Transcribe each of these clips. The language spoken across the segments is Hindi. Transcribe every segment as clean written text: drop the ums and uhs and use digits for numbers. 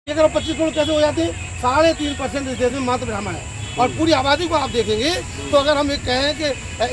अगर 25 करोड़ कैसे हो जाते हैं? 3.5% इस देश में मात्र ब्राह्मण है और पूरी आबादी को आप देखेंगे तो अगर हम एक कहें कि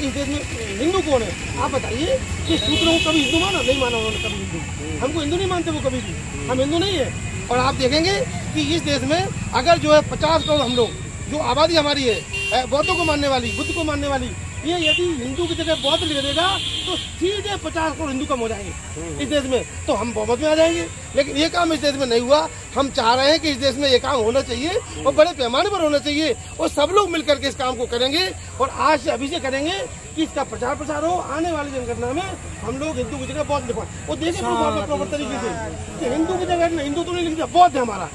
इस देश में हिंदू कौन है, आप बताइए कि शूद्रों को कभी हिंदू माना? नहीं माना उन्होंने कभी हिंदू। हमको हिंदू नहीं मानते वो कभी भी, हम हिंदू नहीं है। और आप देखेंगे कि इस देश में अगर जो है 50 करोड़ हम लोग, जो आबादी हमारी है बौद्धों को मानने वाली, बुद्ध को मानने वाली, ये यदि हिंदू की जगह बौद्ध लिख देगा तो सीधे 50 करोड़ हिंदू कम हो जाएंगे इस देश में, तो हम बहुमत में आ जाएंगे। लेकिन ये काम इस देश में नहीं हुआ। हम चाह रहे हैं कि इस देश में ये काम होना चाहिए और बड़े पैमाने पर होना चाहिए और सब लोग मिलकर के इस काम को करेंगे और आज से अभी से करेंगे कि इसका प्रचार प्रसार हो। आने वाली जनगणना में हम लोग हिंदू की जगह बौद्ध लिखवाएं। वो देखें प्रॉपर तरीके से कि हिंदू की जगह हिंदू तो नहीं लिख दिया, बौद्ध है हमारा।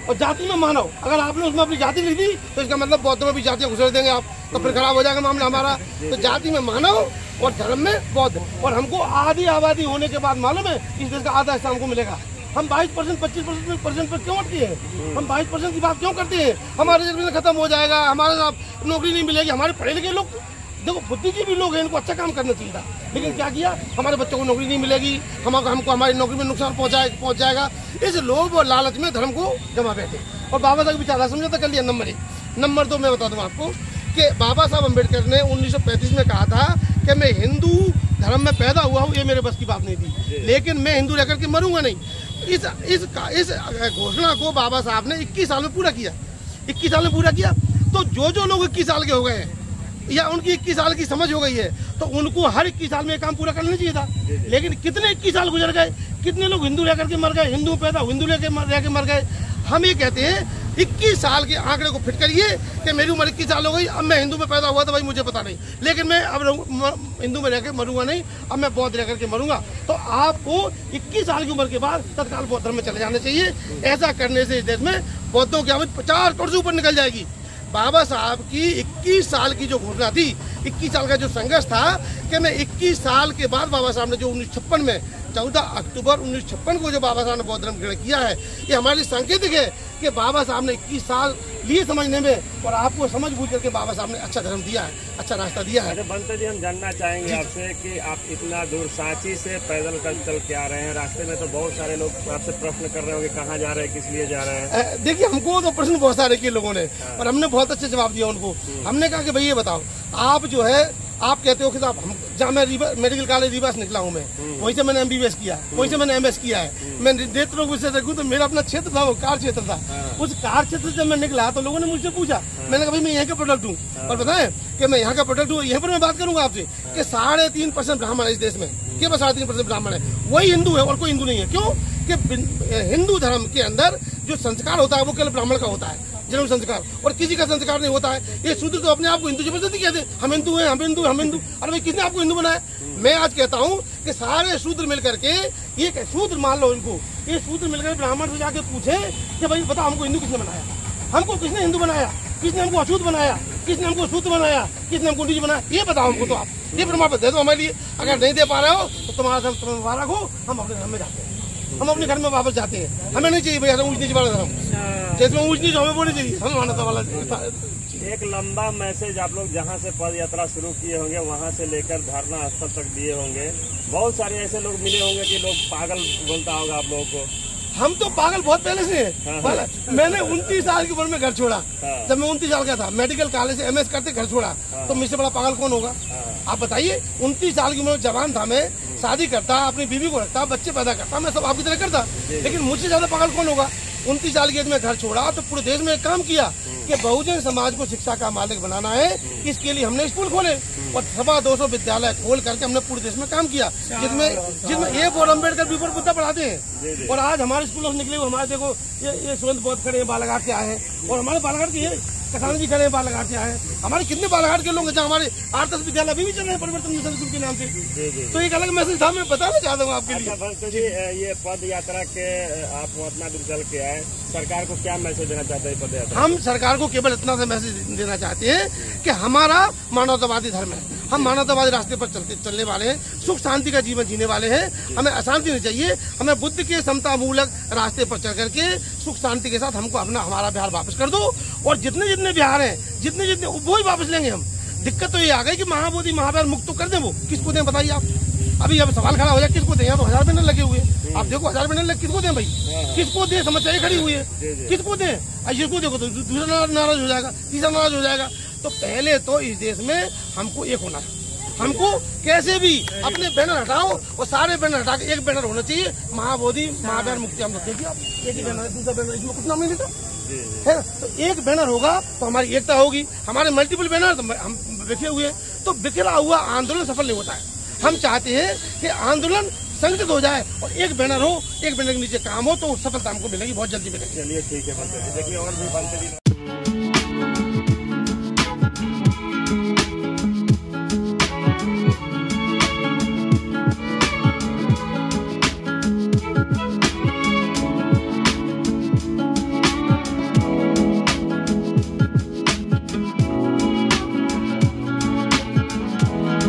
और जाति में मानव, अगर आपने उसमें अपनी जाति लिख दी तो इसका मतलब बौद्धों में भी जातियां घुसेड़ देंगे आप, तो फिर खराब हो जाएगा मामला हमारा। तो जाति में मानव और धर्म में बौद्ध। और हमको आधी आबादी होने के बाद मालूम है इस देश का आधा हिस्सा हमको मिलेगा। हम 22% 25% पर क्यों अटके हैं? हम 22% की बात क्यों करते हैं? हमारा रिजर्वेशन खत्म हो जाएगा, हमारा नौकरी नहीं मिलेगी। हमारे पढ़े लिखे लोग, देखो बुद्धिजीवी लोग हैं, इनको अच्छा काम करना चाहिए था, लेकिन क्या किया? हमारे बच्चों को नौकरी नहीं मिलेगी, हमको हमारी नौकरी में नुकसान पहुंच जाएगा। इस लोभ और लालच में धर्म को जमा बैठे और बाबा साहब विचार समझौता कर लिया। नंबर 1। नंबर 2 मैं बता दूं आपको कि बाबा साहब अम्बेडकर ने 1935 में कहा था कि मैं हिंदू धर्म में पैदा हुआ हूँ, ये मेरे बस की बात नहीं थी, लेकिन मैं हिंदू रहकर के मरूंगा नहीं। इस घोषणा को बाबा साहब ने 21 साल में पूरा किया। 21 साल में पूरा किया तो जो लोग 21 साल के हो गए हैं या उनकी 21 साल की समझ हो गई है तो उनको हर 21 साल में ये काम पूरा करना चाहिए था। लेकिन कितने 21 साल गुजर गए, कितने लोग हिंदू रह करके मर गए, हिंदू पैदा हिंदू रह के मर गए। हम ये कहते हैं 21 साल के आंकड़े को फिट करिए कि मेरी उम्र 21 साल हो गई, अब मैं हिंदू में पैदा हुआ तो भाई मुझे पता नहीं, लेकिन मैं अब हिंदू में रहकर मरूंगा नहीं, अब मैं बौद्ध रह करके मरूंगा। तो आपको 21 साल की उम्र के बाद तत्काल बौद्ध धर्म में चले जाना चाहिए। ऐसा करने से इस देश में बौद्धों की आबादी 50 करोड़ से ऊपर निकल जाएगी। बाबा साहब की 21 साल की जो घोषणा थी, 21 साल का जो संघर्ष था कि मैं 21 साल के बाद बाबा साहब ने जो 1956 में 14 अक्टूबर 1956 को जो बाबा साहब ने बौद्ध धर्म ग्रहण किया है, ये हमारे सांकेतिक है कि बाबा साहब ने 21 साल लिए समझने में और आपको समझ बूझ करके बाबा साहब ने अच्छा धर्म दिया है, अच्छा रास्ता दिया है। बंते जी, हम जानना चाहेंगे आपसे कि आप इतना दूर सांची से पैदल चल के आ रहे हैं, रास्ते में तो बहुत सारे लोग आपसे प्रश्न कर रहे होंगे कहाँ जा रहे हैं, किस लिए जा रहे हैं? देखिए, हमको तो प्रश्न बहुत सारे किए लोगों ने और हमने बहुत अच्छे जवाब दिया उनको। हमने कहा कि भाई ये बताओ, आप जो है आप कहते हो कि साहब हम जहाँ मैं मेडिकल कॉलेज रीवा से निकला हूँ, मैं वहीं से मैंने MBBS किया, वहीं से मैंने MS किया है। मैं नेत्र रोग से देखूँ तो मेरा अपना क्षेत्र था, वो कार क्षेत्र था। उस कार क्षेत्र से मैं निकला तो लोगों ने मुझसे पूछा, मैंने कहा भाई मैं यहाँ का प्रोडक्ट हूँ और बताएं कि मैं यहाँ का प्रोडक्ट हूँ। यहाँ पर मैं बात करूंगा आपसे कि 3.5% ब्राह्मण है इस देश में, केवल 3.5% ब्राह्मण है, वही हिंदू है और कोई हिंदू नहीं है। क्यों कि हिंदू धर्म के अंदर जो संस्कार होता है वो केवल ब्राह्मण का होता है, जन्म संस्कार, और किसी का संस्कार नहीं होता है। ये शूद्र तो अपने आप को हिंदू जबरदस्ती कहते हैं, हम हिंदू हैं, हम हिंदू, हम हिंदू। अरे भाई किसने आपको हिंदू बनाया? मैं आज कहता हूँ कि सारे शूद्र मिलकर के, ये शूद्र मान लो इनको, ये शूद्र मिलकर ब्राह्मण से जाके पूछे कि भाई बताओ हमको हिंदू किसने बनाया, हमको किसने हिंदू बनाया, किसने हमको अशुद्ध बनाया, किसने हमको शूद्र बनाया, किसने हमको नीच बनाया, ये बताओ हमको। तो आप ये प्रमाण पत्र दे दो हमारे लिए। अगर नहीं दे पा रहे हो तो तुम्हारा धर्म तुम्हें मुबारक हो, हम अपने घर में जाते हैं, हम अपने घर में वापस जाते हैं। हमें नहीं चाहिए भैया ऊंच नीच वाला धर्म, जैसे ऊंच नीच हमें बोलनी चाहिए, हमें मानवता वाला। एक लंबा मैसेज आप लोग जहाँ से पद यात्रा शुरू किए होंगे वहाँ से लेकर धरना स्थल तक दिए होंगे, बहुत सारे ऐसे लोग मिले होंगे कि लोग पागल बोलता होगा आप लोगों को। हम तो पागल बहुत पहले से हैं। मैंने 29 साल की उम्र में घर छोड़ा। जब मैं 29 साल का था, मेडिकल कॉलेज से MS करते घर छोड़ा, तो मुझसे बड़ा पागल कौन होगा? आप बताइए। 29 साल की उम्र जवान था मैं, शादी करता, अपनी बीवी को रखता, बच्चे पैदा करता, मैं सब आपकी तरह करता, लेकिन मुझसे ज्यादा पागल कौन होगा? 29 साल की एज में घर छोड़ा तो पूरे देश में एक काम किया कि बहुजन समाज को शिक्षा का मालिक बनाना है। इसके लिए हमने स्कूल खोले और 250 विद्यालय खोल करके हमने पूरे देश में काम किया, जिसमें एक और अम्बेडकर भी बुद्धा पढ़ाते हैं। और आज हमारे स्कूलों से निकले हुए हमारे देखो ये सुरंत बहुत खड़े हैं, बालाघाट से आए हैं, और हमारे बालाघाट के ये कसाना जी खड़े हैं, बालाघाट से आए हैं। हमारे कितने बालाघाट के लोग हैं जहाँ हमारे 8-10 विद्यालय अभी भी चल रहे हैं परिवर्तन मिशन स्कूल के नाम से। तो एक अलग मैसेज था, मैं बताना चाहता हूँ आपके लिए। अच्छा जी, ये पद यात्रा के आप इतना दूर चल के आए, सरकार को क्या मैसेज देना चाहते हैं पद यात्रा? हम सरकार को केवल इतना सा मैसेज देना चाहते हैं कि हमारा मानवतावादी धर्म है, हम मानवतावादी रास्ते पर चलने वाले हैं, सुख शांति का जीवन जीने वाले हैं। हमें अशांति नहीं चाहिए, हमें बुद्ध के समता मूलक रास्ते पर चल करके सुख शांति के साथ हमको हमारा बिहार वापस कर दो। और जितने बिहार हैं, जितने वो ही वापस लेंगे हम। दिक्कत तो ये आ गई कि महाबोधि महाबीर मुक्त तो कर दें, वो किसको दें बताइए आप? अभी अब सवाल खड़ा हो जाए किसको दें, यहाँ तो 1000 बैनर लगे हुए हैं। आप देखो 1000 बैनर लगे, किसको दें भाई, किसको दें, समस्या ये खड़ी हुई है, किसको दें। इसको देखो तो दूसरा नाराज हो जाएगा, तीसरा नाराज हो जाएगा। तो पहले तो इस देश में हमको एक होना है, हमको कैसे भी अपने बैनर हटाओ और सारे बैनर हटा के एक बैनर होना चाहिए, महाबोधि महाबैर मुक्ति। हम देखिए आप एक ही बैनर है, दूसरा बैनर इसमें कुछ नाम नहीं देता है। तो एक बैनर होगा तो हमारी एकता होगी। हमारे मल्टीपल बैनर तो हम बिखरे हुए, तो बिखरा हुआ आंदोलन सफल नहीं होता है। हम चाहते हैं कि आंदोलन संगठित हो जाए और एक बैनर हो, एक बैनर के नीचे काम हो, तो सफलता हमको मिलेगी, बहुत जल्दी मिलेगी। चलिए ठीक है, देखिए और भी बनते